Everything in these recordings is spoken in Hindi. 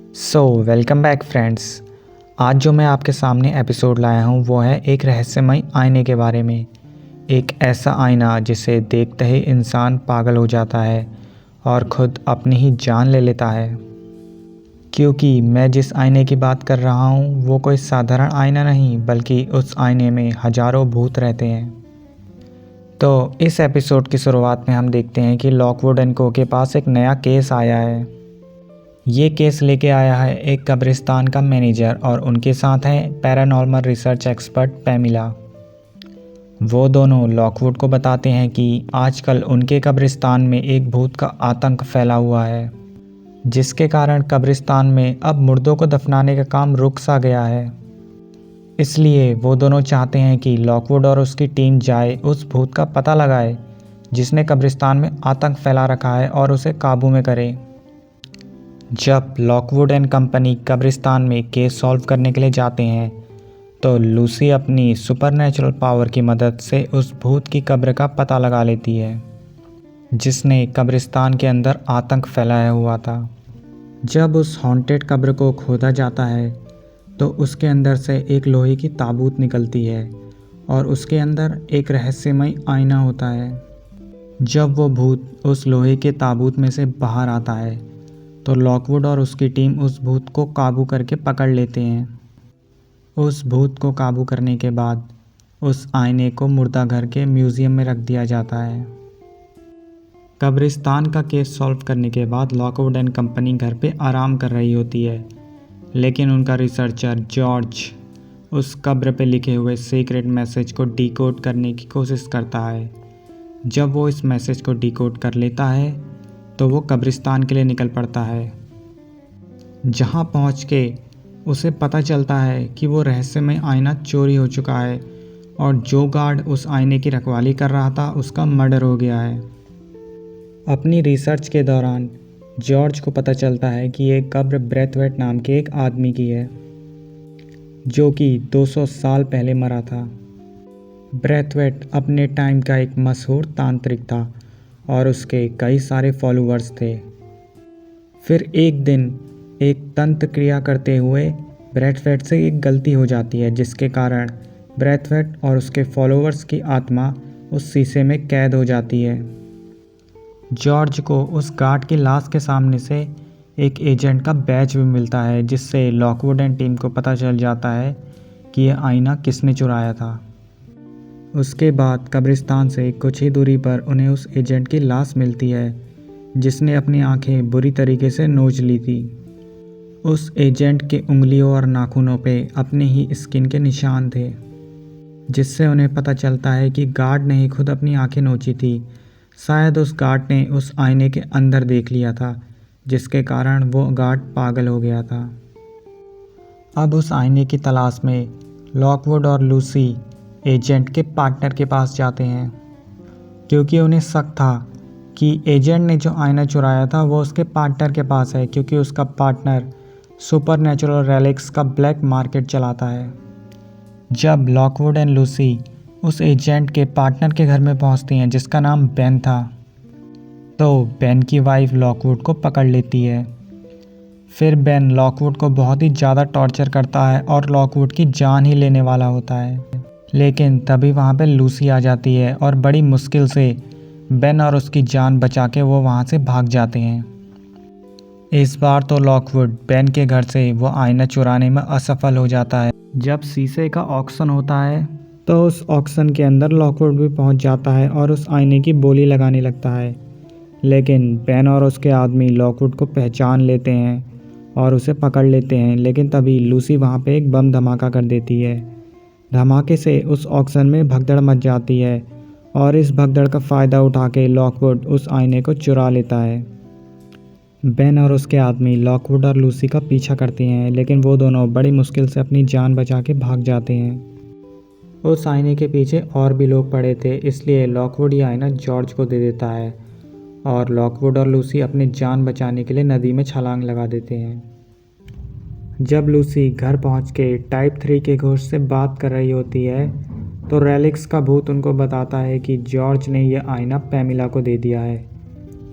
Welcome back friends. आज जो मैं आपके सामने एपिसोड लाया हूँ वो है एक रहस्यमय आईने के बारे में। एक ऐसा आईना जिसे देखते ही इंसान पागल हो जाता है और ख़ुद अपनी ही जान ले लेता है। क्योंकि मैं जिस आईने की बात कर रहा हूँ वो कोई साधारण आईना नहीं, बल्कि उस आईने में हज़ारों भूत रहते हैं। तो इस एपिसोड की शुरुआत में हम देखते हैं कि लॉकवुड एंड को के पास एक नया केस आया है। ये केस लेके आया है एक कब्रिस्तान का मैनेजर और उनके साथ है पैरानॉर्मल रिसर्च एक्सपर्ट पैमिला। वो दोनों लॉकवुड को बताते हैं कि आजकल उनके कब्रिस्तान में एक भूत का आतंक फैला हुआ है, जिसके कारण कब्रिस्तान में अब मुर्दों को दफनाने का काम रुक सा गया है। इसलिए वो दोनों चाहते हैं कि लॉकवुड और उसकी टीम जाए उस भूत का पता लगाए जिसने कब्रिस्तान में आतंक फैला रखा है और उसे काबू में करे। जब लॉकवुड एंड कंपनी कब्रिस्तान में केस सॉल्व करने के लिए जाते हैं तो लूसी अपनी सुपरनैचुरल पावर की मदद से उस भूत की कब्र का पता लगा लेती है जिसने कब्रिस्तान के अंदर आतंक फैलाया हुआ था। जब उस हॉन्टेड कब्र को खोदा जाता है तो उसके अंदर से एक लोहे की ताबूत निकलती है और उसके अंदर एक रहस्यमय आईना होता है। जब वो भूत उस लोहे के ताबूत में से बाहर आता है तो लॉकवुड और उसकी टीम उस भूत को काबू करके पकड़ लेते हैं। उस भूत को काबू करने के बाद उस आईने को मुर्दाघर के म्यूज़ियम में रख दिया जाता है। कब्रिस्तान का केस सॉल्व करने के बाद लॉकवुड एंड कंपनी घर पे आराम कर रही होती है, लेकिन उनका रिसर्चर जॉर्ज उस कब्र पे लिखे हुए सीक्रेट मैसेज को डिकोड करने की कोशिश करता है। जब वो इस मैसेज को डिकोड कर लेता है तो वो कब्रिस्तान के लिए निकल पड़ता है। जहाँ पहुँच के उसे पता चलता है कि वो रहस्यमय आईना चोरी हो चुका है और जो गार्ड उस आईने की रखवाली कर रहा था उसका मर्डर हो गया है। अपनी रिसर्च के दौरान जॉर्ज को पता चलता है कि ये कब्र ब्रेथवेट नाम के एक आदमी की है जो कि 200 साल पहले मरा था। ब्रेथवेट अपने टाइम का एक मशहूर तांत्रिक था और उसके कई सारे फॉलोअर्स थे। फिर एक दिन एक तंत्र क्रिया करते हुए ब्रेथवेट से एक गलती हो जाती है, जिसके कारण ब्रेथवेट और उसके फॉलोअर्स की आत्मा उस शीशे में कैद हो जाती है। जॉर्ज को उस गार्ड की लाश के सामने से एक एजेंट का बैज भी मिलता है, जिससे लॉकवुड एंड टीम को पता चल जाता है कि यह आईना किसने चुराया था। उसके बाद कब्रिस्तान से कुछ ही दूरी पर उन्हें उस एजेंट की लाश मिलती है जिसने अपनी आंखें बुरी तरीके से नोच ली थी। उस एजेंट के उंगलियों और नाखूनों पे अपने ही स्किन के निशान थे, जिससे उन्हें पता चलता है कि गार्ड ने ही खुद अपनी आंखें नोची थी। शायद उस गार्ड ने उस आईने के अंदर देख लिया था, जिसके कारण वो गार्ड पागल हो गया था। अब उस आईने की तलाश में लॉकवुड और लूसी एजेंट के पार्टनर के पास जाते हैं, क्योंकि उन्हें शक था कि एजेंट ने जो आईना चुराया था वो उसके पार्टनर के पास है, क्योंकि उसका पार्टनर सुपरनैचुरल रेलिक्स का ब्लैक मार्केट चलाता है। जब लॉकवुड एंड लूसी उस एजेंट के पार्टनर के घर में पहुंचती हैं, जिसका नाम बेन था, तो बेन की वाइफ लॉकवुड को पकड़ लेती है। फिर बेन लॉकवुड को बहुत ही ज़्यादा टॉर्चर करता है और लॉकवुड की जान ही लेने वाला होता है। लेकिन तभी वहाँ पे लूसी आ जाती है और बड़ी मुश्किल से बेन और उसकी जान बचा के वो वहाँ से भाग जाते हैं। इस बार तो लॉकवुड बेन के घर से वो आईना चुराने में असफल हो जाता है। जब शीशे का ऑक्शन होता है तो उस ऑक्शन के अंदर लॉकवुड भी पहुँच जाता है और उस आईने की बोली लगाने लगता है। लेकिन बेन और उसके आदमी लॉकवुड को पहचान लेते हैं और उसे पकड़ लेते हैं। लेकिन तभी लूसी वहाँ पे एक बम धमाका कर देती है। धमाके से उस ऑक्शन में भगदड़ मच जाती है और इस भगदड़ का फ़ायदा उठा के लॉकवुड उस आईने को चुरा लेता है। बेन और उसके आदमी लॉकवुड और लूसी का पीछा करते हैं, लेकिन वो दोनों बड़ी मुश्किल से अपनी जान बचा के भाग जाते हैं। उस आईने के पीछे और भी लोग पड़े थे, इसलिए लॉकवुड ये आईना जॉर्ज को दे देता है और लॉकवुड और लूसी अपनी जान बचाने के लिए नदी में छलांग लगा देते हैं। जब लूसी घर पहुंच के टाइप 3 के घोस्ट से बात कर रही होती है तो रेलिक्स का भूत उनको बताता है कि जॉर्ज ने यह आईना पैमिला को दे दिया है,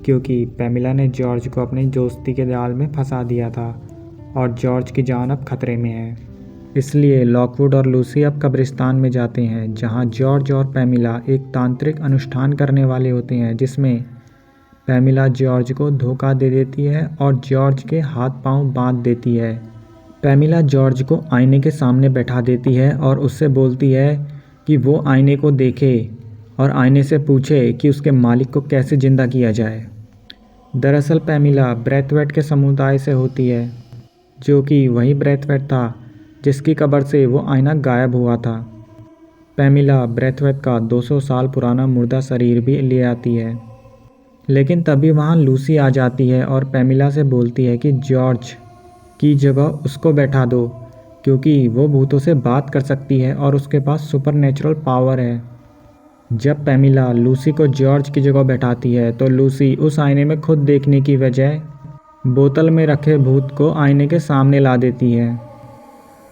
क्योंकि पैमिला ने जॉर्ज को अपनी दोस्ती के जाल में फंसा दिया था और जॉर्ज की जान अब खतरे में है। इसलिए लॉकवुड और लूसी अब कब्रिस्तान में जाते हैं, जहां जॉर्ज और पैमिला एक तांत्रिक अनुष्ठान करने वाले होते हैं, जिसमें पैमिला जॉर्ज को धोखा दे देती है और जॉर्ज के हाथ पांव बांध देती है। पैमिला जॉर्ज को आईने के सामने बैठा देती है और उससे बोलती है कि वो आईने को देखे और आईने से पूछे कि उसके मालिक को कैसे ज़िंदा किया जाए। दरअसल पैमिला ब्रैथवेट के समुदाय से होती है, जो कि वही ब्रैथवेट था जिसकी कब्र से वो आईना गायब हुआ था। पैमिला ब्रैथवेट का 200 साल पुराना मुर्दा शरीर भी ले आती है, लेकिन तभी वहाँ लूसी आ जाती है और पैमिला से बोलती है कि जॉर्ज की जगह उसको बैठा दो, क्योंकि वो भूतों से बात कर सकती है और उसके पास सुपरनेचुरल पावर है। जब पैमिला लूसी को जॉर्ज की जगह बैठाती है तो लूसी उस आईने में खुद देखने की बजाय बोतल में रखे भूत को आईने के सामने ला देती है।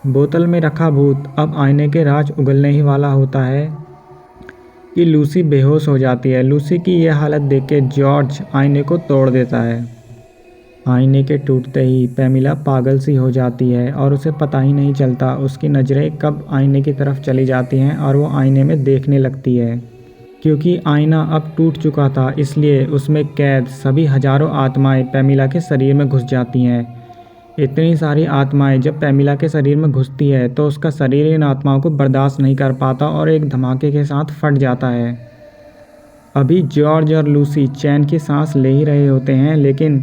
बोतल में रखा भूत अब आईने के राज उगलने ही वाला होता है कि लूसी बेहोश हो जाती है। लूसी की यह हालत देख के जॉर्ज आईने को तोड़ देता है। आईने के टूटते ही पैमिला पागल सी हो जाती है और उसे पता ही नहीं चलता उसकी नज़रें कब आईने की तरफ चली जाती हैं और वो आईने में देखने लगती है। क्योंकि आईना अब टूट चुका था, इसलिए उसमें कैद सभी हजारों आत्माएं पैमिला के शरीर में घुस जाती हैं। इतनी सारी आत्माएं जब पैमिला के शरीर में घुसती है तो उसका शरीर इन आत्माओं को बर्दाश्त नहीं कर पाता और एक धमाके के साथ फट जाता है। अभी जॉर्ज और लूसी चैन की सांस ले ही रहे होते हैं, लेकिन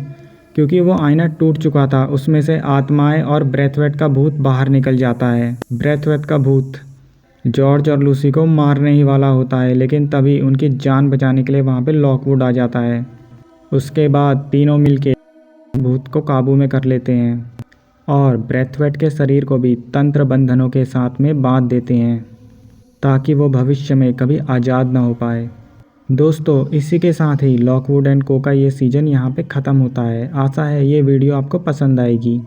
क्योंकि वो आईना टूट चुका था उसमें से आत्माएं और ब्रैथवेट का भूत बाहर निकल जाता है। ब्रैथवेट का भूत जॉर्ज और लूसी को मारने ही वाला होता है, लेकिन तभी उनकी जान बचाने के लिए वहाँ पे लॉकवुड आ जाता है। उसके बाद तीनों मिलके भूत को काबू में कर लेते हैं और ब्रैथवेट के शरीर को भी तंत्र बंधनों के साथ में बांध देते हैं, ताकि वो भविष्य में कभी आज़ाद ना हो पाए। दोस्तों, इसी के साथ ही लॉकवुड एंड को का ये सीज़न यहाँ पे ख़त्म होता है। आशा है ये वीडियो आपको पसंद आएगी।